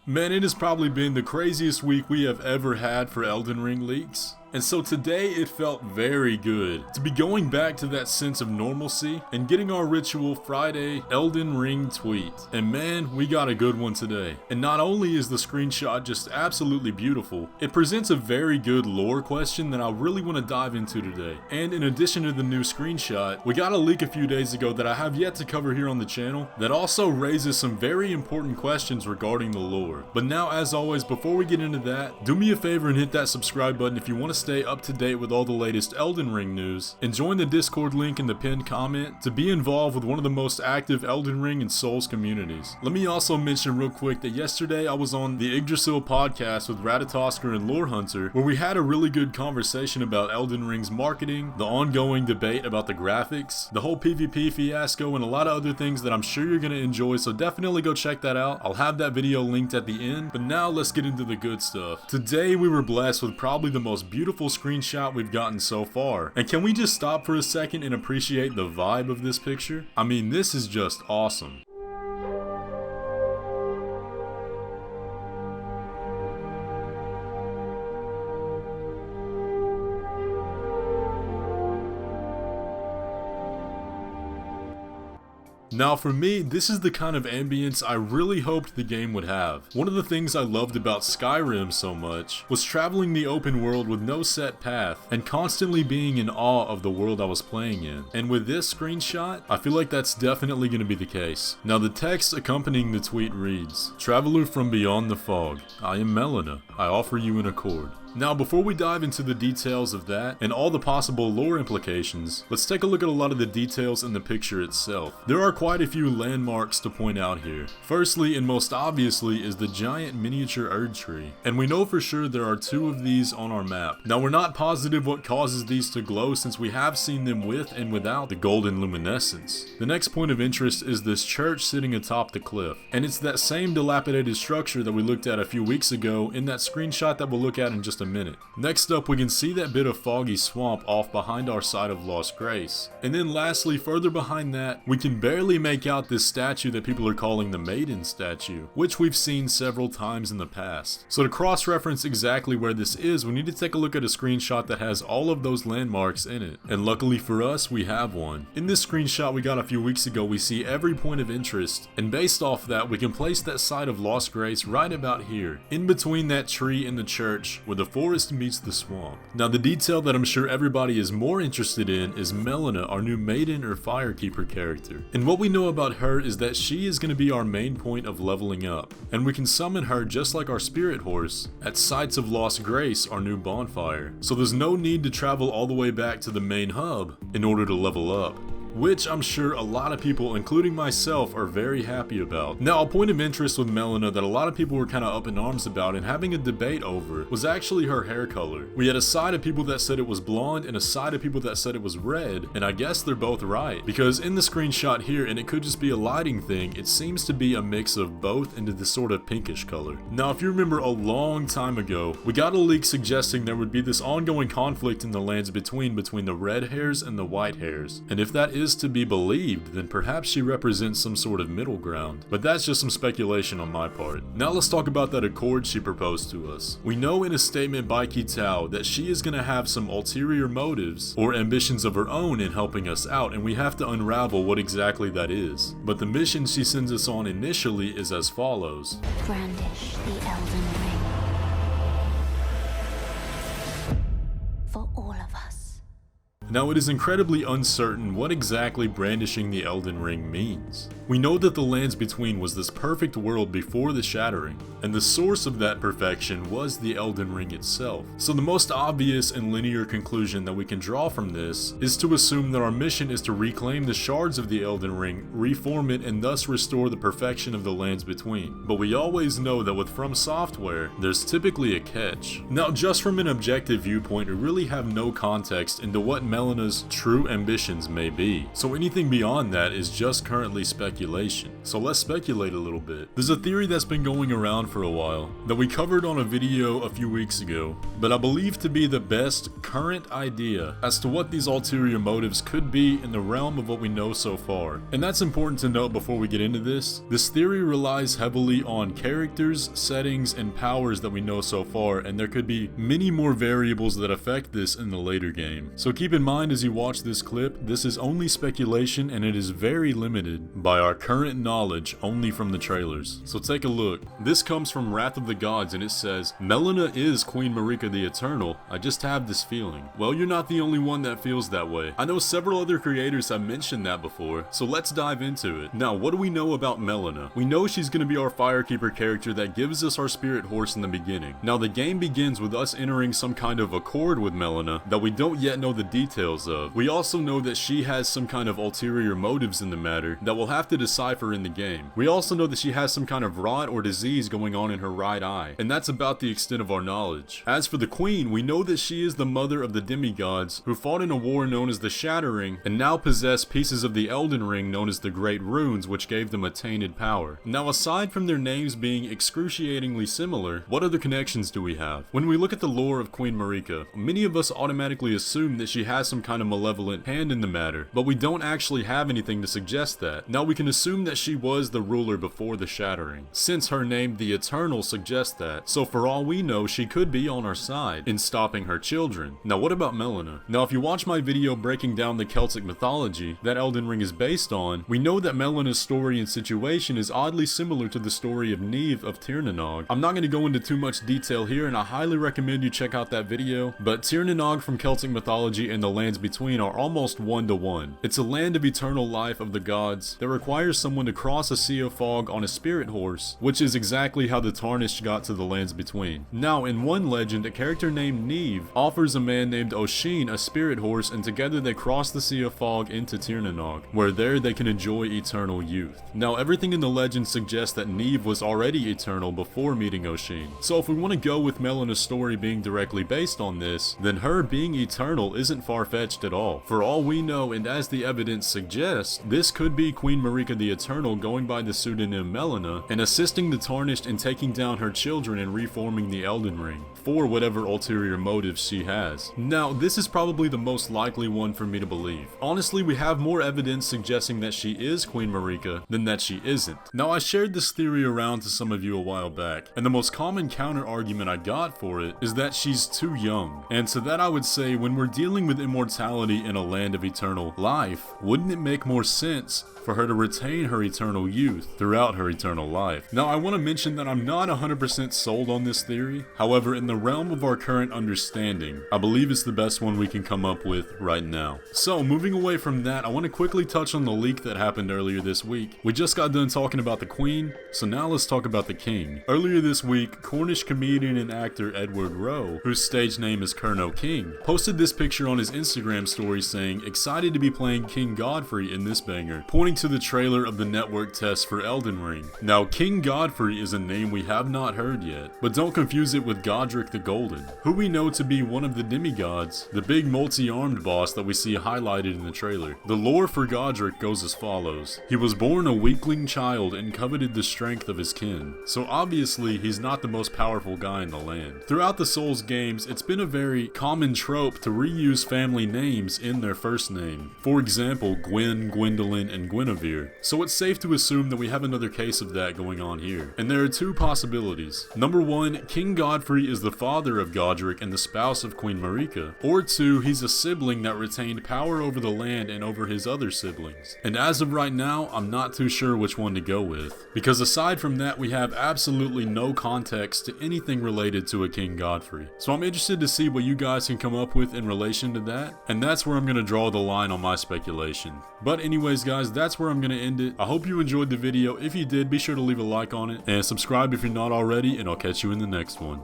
Man, it has probably been the craziest week we have ever had for Elden Ring leaks. And so today it felt very good to be going back to that sense of normalcy and getting our ritual Friday Elden Ring tweet. And man, we got a good one today. And not only is the screenshot just absolutely beautiful, it presents a very good lore question that I really want to dive into today. And in addition to the new screenshot, we got a leak a few days ago that I have yet to cover here on the channel that also raises some very important questions regarding the lore. But now, as always, before we get into that, do me a favor and hit that subscribe button if you want to stay up to date with all the latest Elden Ring news, and join the Discord link in the pinned comment to be involved with one of the most active Elden Ring and Souls communities. Let me also mention real quick that yesterday I was on the Yggdrasil podcast with Ratatoskr and Lore Hunter, where we had a really good conversation about Elden Ring's marketing, the ongoing debate about the graphics, the whole PvP fiasco, and a lot of other things that I'm sure you're going to enjoy, so definitely go check that out. I'll have that video linked at the end, but now let's get into the good stuff. Today we were blessed with probably the most beautiful screenshot we've gotten so far. And can we just stop for a second and appreciate the vibe of this picture? I mean, this is just awesome. Now for me, this is the kind of ambience I really hoped the game would have. One of the things I loved about Skyrim so much was traveling the open world with no set path and constantly being in awe of the world I was playing in. And with this screenshot, I feel like that's definitely going to be the case. Now the text accompanying the tweet reads, "Traveler from beyond the fog, I am Melina, I offer you an accord." Now before we dive into the details of that and all the possible lore implications, let's take a look at a lot of the details in the picture itself. There are quite a few landmarks to point out here. Firstly and most obviously is the giant miniature Erd tree, and we know for sure there are two of these on our map. Now we're not positive what causes these to glow since we have seen them with and without the golden luminescence. The next point of interest is this church sitting atop the cliff, and it's that same dilapidated structure that we looked at a few weeks ago in that screenshot that we'll look at in just a minute. Next up, we can see that bit of foggy swamp off behind our side of Lost Grace. And then lastly, further behind that, we can barely make out this statue that people are calling the Maiden statue, which we've seen several times in the past. So to cross-reference exactly where this is, we need to take a look at a screenshot that has all of those landmarks in it. And luckily for us, we have one. In this screenshot we got a few weeks ago, we see every point of interest, and based off that, we can place that site of Lost Grace right about here, in between that tree and the church, where the forest meets the swamp. Now the detail that I'm sure everybody is more interested in is Melina, our new maiden or firekeeper character. And what we know about her is that she is going to be our main point of leveling up, and we can summon her just like our spirit horse at sites of Lost Grace, our new bonfire. So there's no need to travel all the way back to the main hub in order to level up, which I'm sure a lot of people, including myself, are very happy about. Now, a point of interest with Melina that a lot of people were kind of up in arms about and having a debate over was actually her hair color. We had a side of people that said it was blonde and a side of people that said it was red, and I guess they're both right, because in the screenshot here, and it could just be a lighting thing, it seems to be a mix of both into this sort of pinkish color. Now, if you remember a long time ago, we got a leak suggesting there would be this ongoing conflict in the lands between the red hairs and the white hairs, and if that is to be believed, then perhaps she represents some sort of middle ground. But that's just some speculation on my part. Now let's talk about that accord she proposed to us. We know in a statement by Kitao that she is going to have some ulterior motives or ambitions of her own in helping us out, and we have to unravel what exactly that is. But the mission she sends us on initially is as follows. Brandish the Elden Ring. For all of us. Now it is incredibly uncertain what exactly brandishing the Elden Ring means. We know that the lands between was this perfect world before the shattering, and the source of that perfection was the Elden Ring itself. So the most obvious and linear conclusion that we can draw from this is to assume that our mission is to reclaim the shards of the Elden Ring, reform it, and thus restore the perfection of the lands between. But we always know that with FromSoftware, there's typically a catch. Now just from an objective viewpoint, we really have no context into what Melina's true ambitions may be. So anything beyond that is just currently speculation. So let's speculate a little bit. There's a theory that's been going around for a while that we covered on a video a few weeks ago, but I believe to be the best current idea as to what these ulterior motives could be in the realm of what we know so far. And that's important to note before we get into this. This theory relies heavily on characters, settings, and powers that we know so far, and there could be many more variables that affect this in the later game. So keep in mind as you watch this clip, this is only speculation and it is very limited by our current knowledge only from the trailers. So take a look. This comes from Wrath of the Gods and it says, Melina is Queen Marika the Eternal. I just have this feeling. Well, you're not the only one that feels that way. I know several other creators have mentioned that before, so let's dive into it. Now, what do we know about Melina? We know she's going to be our Firekeeper character that gives us our spirit horse in the beginning. Now, the game begins with us entering some kind of accord with Melina that we don't yet know the details of. We also know that she has some kind of ulterior motives in the matter that we'll have to decipher in the game. We also know that she has some kind of rot or disease going on in her right eye, and that's about the extent of our knowledge. As for the Queen, we know that she is the mother of the demigods who fought in a war known as the Shattering and now possess pieces of the Elden Ring known as the Great Runes, which gave them a tainted power. Now, aside from their names being excruciatingly similar, what other connections do we have? When we look at the lore of Queen Marika, many of us automatically assume that she has some kind of malevolent hand in the matter, but we don't actually have anything to suggest that. Now, we can assume that she was the ruler before the Shattering, since her name the Eternal suggests that, so for all we know, she could be on our side in stopping her children. Now, what about Melina? Now, if you watch my video breaking down the Celtic mythology that Elden Ring is based on, we know that Melina's story and situation is oddly similar to the story of Neve of Tirnanog. I'm not going to go into too much detail here, and I highly recommend you check out that video, but Tirnanog from Celtic mythology and the lands between are almost one-to-one. It's a land of eternal life of the gods that requires someone to cross a sea of fog on a spirit horse, which is exactly how the Tarnished got to the lands between. Now, in one legend, a character named Neve offers a man named Oshin a spirit horse, and together they cross the sea of fog into Tirnanog, where there they can enjoy eternal youth. Now, everything in the legend suggests that Neve was already eternal before meeting Oshin. So if we want to go with Melina's story being directly based on this, then her being eternal isn't far-fetched at all. For all we know, and as the evidence suggests, this could be Queen Marika the Eternal going by the pseudonym Melina and assisting the Tarnished in taking down her children and reforming the Elden Ring for whatever ulterior motives she has. Now, this is probably the most likely one for me to believe. Honestly, we have more evidence suggesting that she is Queen Marika than that she isn't. Now, I shared this theory around to some of you a while back, and the most common counter argument I got for it is that she's too young. And to that I would say, when we're dealing with immortality in a land of eternal life, wouldn't it make more sense for her to retain her eternal youth throughout her eternal life? Now, I want to mention that I'm not 100% sold on this theory. However, in the realm of our current understanding, I believe it's the best one we can come up with right now. So, moving away from that, I want to quickly touch on the leak that happened earlier this week. We just got done talking about the Queen, so now let's talk about the King. Earlier this week, Cornish comedian and actor Edward Rowe, whose stage name is Kerno King, posted this picture on his Instagram story saying, "Excited to be playing King Godfrey in this banger," pointing to the trailer of the network test for Elden Ring. Now, King Godfrey is a name we have not heard yet, but don't confuse it with Godric the Golden, who we know to be one of the demigods, the big multi-armed boss that we see highlighted in the trailer. The lore for Godric goes as follows. He was born a weakling child and coveted the strength of his kin, so obviously he's not the most powerful guy in the land. Throughout the Souls games, it's been a very common trope to reuse family names in their first name. For example, Gwen, Gwendolyn, and Guinevere. So it's safe to assume that we have another case of that going on here. And there are two possibilities. Number one, King Godfrey is the father of Godric and the spouse of Queen Marika. Or two, he's a sibling that retained power over the land and over his other siblings. And as of right now, I'm not too sure which one to go with. Because aside from that, we have absolutely no context to anything related to a King Godfrey. So I'm interested to see what you guys can come up with in relation to that. And that's where I'm going to draw the line on my speculation. But anyways guys, that's where I'm going to end it. I hope you enjoyed the video. If you did, be sure to leave a like on it and subscribe if you're not already, and I'll catch you in the next one.